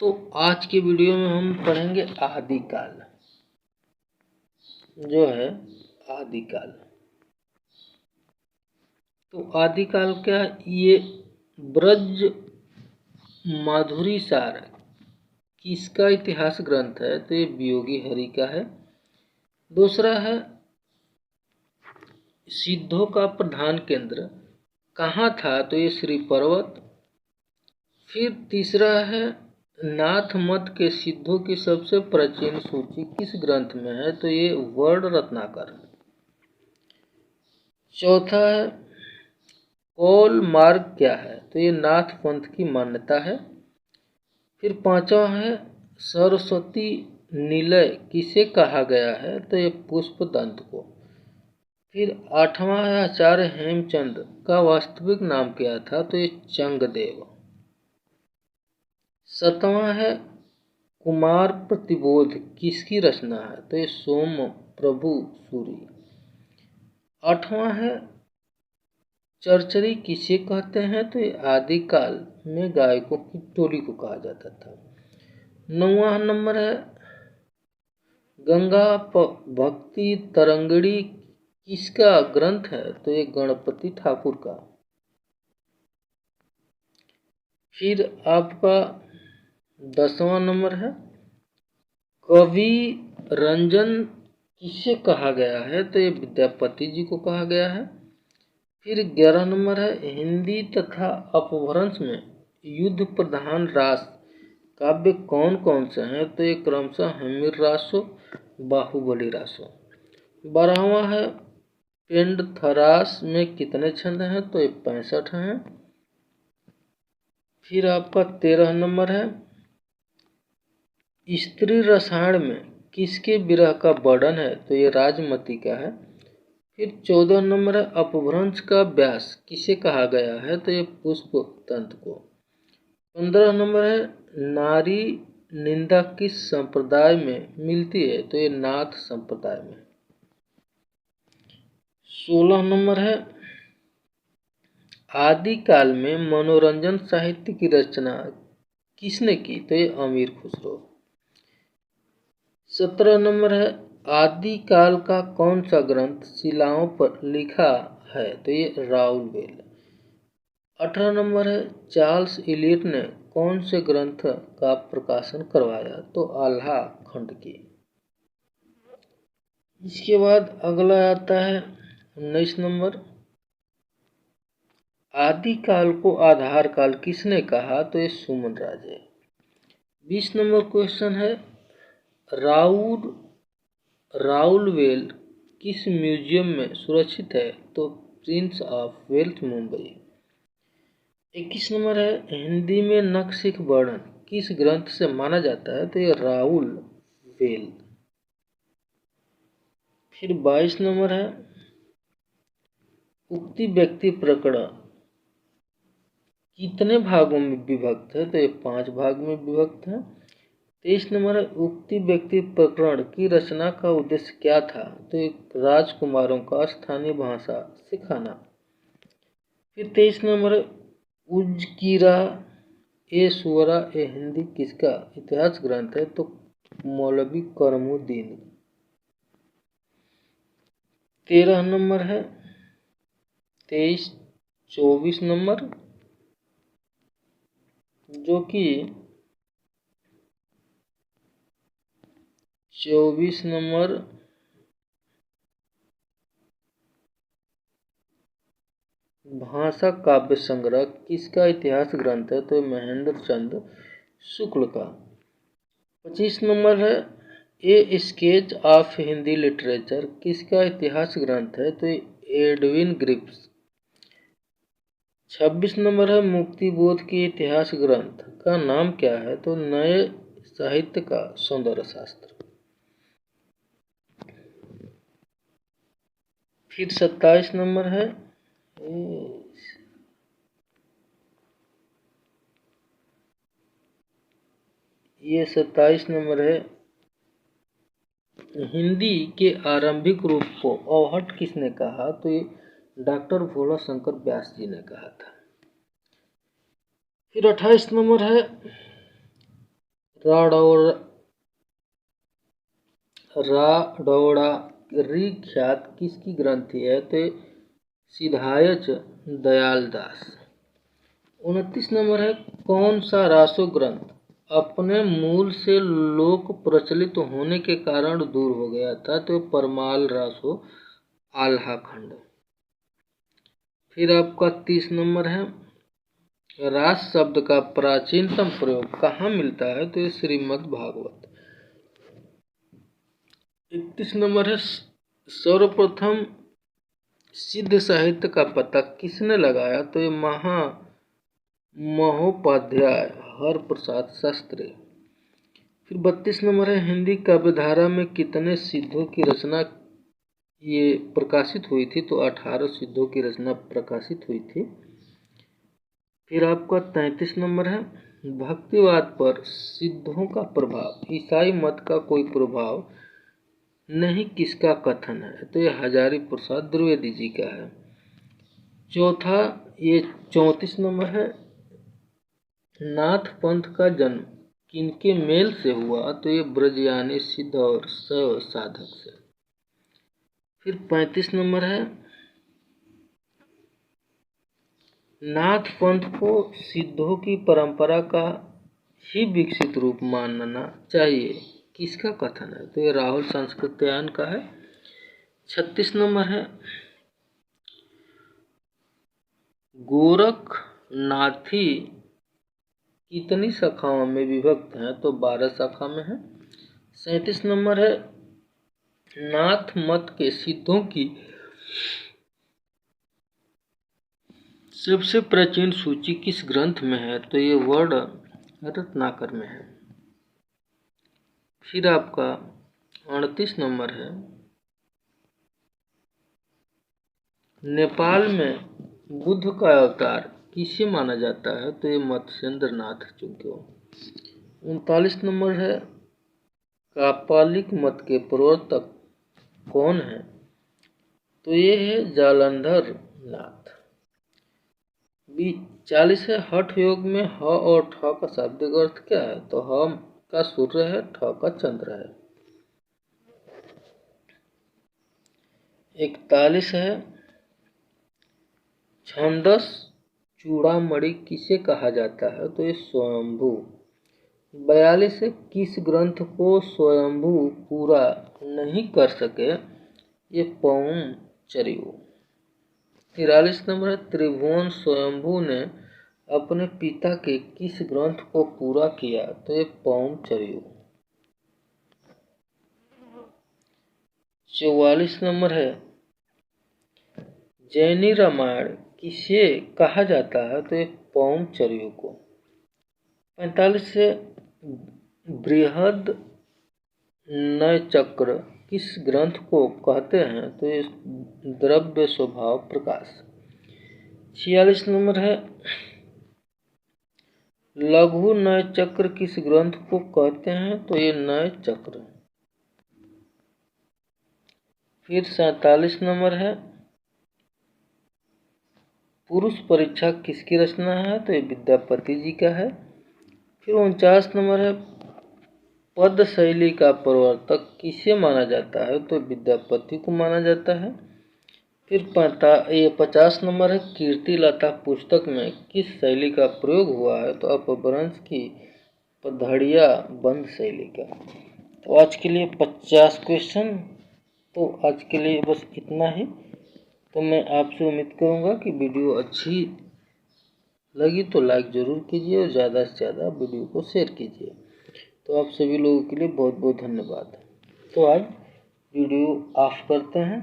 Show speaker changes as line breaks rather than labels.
तो आज के वीडियो में हम पढ़ेंगे आदिकाल, जो है आदिकाल। तो आदिकाल क्या, ये ब्रज माधुरी सार किसका इतिहास ग्रंथ है? तो ये वियोगी हरि का है। दूसरा है सिद्धों का प्रधान केंद्र कहाँ था? तो ये श्री पर्वत। फिर तीसरा है नाथ मत के सिद्धों की सबसे प्राचीन सूची किस ग्रंथ में है? तो ये वर्ण रत्नाकर। चौथा है कौल मार्ग क्या है? तो ये नाथ पंथ की मान्यता है। फिर पांचवा है सरस्वती निलय किसे कहा गया है? तो ये पुष्पदंत को। फिर आठवां है आचार्य हेमचंद का वास्तविक नाम क्या था? तो ये चंगदेव। सातवां है कुमार प्रतिबोध किसकी रचना है? तो ये सोम प्रभु सूरी। आठवां है चरचरी किसे कहते हैं? तो ये आदिकाल में गायकों की टोली को कहा जाता था। 9वां नंबर है गंगा भक्ति तरंगिणी किसका ग्रंथ है? तो ये गणपति ठाकुर का। फिर आपका 10वां नंबर है कवि रंजन किसे कहा गया है? तो ये विद्यापति जी को कहा गया है। फिर 11 नंबर है हिंदी तथा अपभ्रंश में युद्ध प्रधान रास काव्य कौन कौन से हैं? तो ये क्रमशः हमीर रासो, बाहुबली रासो। 12वां है पिंड थरास में कितने छंद हैं? तो ये 65 हैं। फिर आपका 13 नंबर है स्त्री रसायन में किसके विरह का वर्णन है? तो ये राजमती का है। फिर 14 नंबर है अपभ्रंश का व्यास किसे कहा गया है? तो ये पुष्पदंत को। 15 नंबर है नारी निंदा किस संप्रदाय में मिलती है? तो ये नाथ संप्रदाय में। 16 नंबर है आदिकाल में मनोरंजन साहित्य की रचना किसने की? तो ये अमीर खुसरो। 17 नंबर है आदिकाल का कौन सा ग्रंथ शिलाओं पर लिखा है? तो ये राउलवेल। 18 नंबर है चार्ल्स इलियट ने कौन से ग्रंथ का प्रकाशन करवाया? तो आल्हा खंड की। इसके बाद अगला आता है 19 नंबर आदिकाल को आधार काल किसने कहा? तो ये सुमन राजे। 20 नंबर क्वेश्चन है राउलवेल किस म्यूजियम में सुरक्षित है? तो Prince of Wales Mumbai. 21 number है हिंदी में नखशिख वर्णन किस ग्रंथ से माना जाता है? तो ये राउलवेल। फिर 22 नंबर है उक्ति व्यक्ति प्रकरण कितने भागों में विभक्त है? तो ये 5 भाग में विभक्त है। 23 नंबर है उक्ति व्यक्ति प्रकरण की रचना का उद्देश्य क्या था? तो एक राजकुमारों का स्थानीय भाषा सिखाना। फिर 23 नंबर है उजकीरा ए सुवरा ए हिंदी किसका इतिहास ग्रंथ है? तो मौलवी करमुद्दीन। 13 नंबर है 24 नंबर जो कि 24 नंबर भाषा काव्य संग्रह किसका इतिहास ग्रंथ है? तो महेंद्र चंद्र शुक्ल का। 25 नंबर है ए स्केच ऑफ हिंदी लिटरेचर किसका इतिहास ग्रंथ है? तो एडविन ग्रिप्स। 26 नंबर है मुक्तिबोध के इतिहास ग्रंथ का नाम क्या है? तो नए साहित्य का सौंदर्य शास्त्र। फिर 27 नंबर है ये 27 नंबर है हिंदी के आरंभिक रूप को अवहट किसने कहा? तो ये डॉक्टर भोला शंकर व्यास जी ने कहा था। फिर 28 नंबर है राडौरी ख्यात किसकी ग्रंथि है? तो सिधायच दयाल दास। 29 नंबर है, कौन सा रासो ग्रंथ अपने मूल से लोक प्रचलित होने के कारण दूर हो गया था? तो परमाल रासो आल्हा खंड। फिर आपका 30 नंबर है, रास शब्द का प्राचीनतम प्रयोग कहाँ मिलता है? तो ये श्रीमद् भागवत। 31 नंबर है, सर्वप्रथम सिद्ध साहित्य का पता किसने लगाया? तो ये महोपाध्याय हरप्रसाद शास्त्री। फिर 32 नंबर है, हिंदी काव्यधारा में कितने सिद्धों की रचना ये प्रकाशित हुई थी? तो 18 सिद्धों की रचना प्रकाशित हुई थी। फिर आपका 33 नंबर है, भक्तिवाद पर सिद्धों का प्रभाव, ईसाई मत का कोई प्रभाव नहीं किसका कथन है? तो ये हजारी प्रसाद द्विवेदी जी का है। चौथा, ये 34 नंबर है, नाथ पंथ का जन्म किनके मेल से हुआ? तो ये ब्रजयानी सिद्ध और शैव साधक से। फिर 35 नंबर है, नाथ पंथ को सिद्धों की परंपरा का ही विकसित रूप मानना चाहिए किसका कथन है? तो ये राहुल संस्कृत्यायन का है। 36 नंबर है, गोरखनाथी कितनी शाखाओं में विभक्त हैं? तो 12 शाखा में है। 37 नंबर है, नाथ मत के सिद्धों की सबसे प्राचीन सूची किस ग्रंथ में है? तो ये वर्ण रत्नाकर में है। फिर आपका 38 नंबर है, नेपाल में बुद्ध का अवतार किसे माना जाता है? तो ये मत्स्येंद्र नाथ चुंग्यो। 39 नंबर है, कापालिक मत के प्रवर्तक कौन है? तो ये है जालंधर नाथ। 40 है, हठ योग में ह और ठ का शाब्दिक अर्थ क्या है? तो ह का सूर्य है, ठ का चंद्र है। 41 है, छंदस चूड़ामणि किसे कहा जाता है? तो ये स्वयंभू। 42 है, किस ग्रंथ को स्वयंभू पूरा नहीं कर सके? ये पौम चरियो। 43 नंबर है, त्रिभुवन स्वयंभू ने अपने पिता के किस ग्रंथ को पूरा किया? तो ये पौम चरियो। 44 नंबर है, जैनी रामायण किसे कहा जाता है? तो ये पौम चरियो को। 45 से बृहद नयचक्र किस ग्रंथ को कहते हैं? तो ये द्रव्य स्वभाव प्रकाश। 46 नंबर है, लघु नयचक्र किस ग्रंथ को कहते हैं? तो ये नयचक्र। फिर 47 नंबर है, पुरुष परीक्षा किसकी रचना है? तो ये विद्यापति जी का है। फिर 49 नंबर है, पद शैली का प्रवर्तक किसे माना जाता है? तो विद्यापति को माना जाता है। फिर 50 नंबर है, कीर्तिलता पुस्तक में किस शैली का प्रयोग हुआ है? तो अपभ्रंश की पधड़िया बंद शैली का। तो आज के लिए 50 क्वेश्चन, तो आज के लिए बस इतना ही। तो मैं आपसे उम्मीद करूंगा कि वीडियो अच्छी लगी तो लाइक ज़रूर कीजिए और ज़्यादा से ज़्यादा वीडियो को शेयर कीजिए। तो आप सभी लोगों के लिए बहुत बहुत धन्यवाद। तो आज वीडियो ऑफ करते हैं।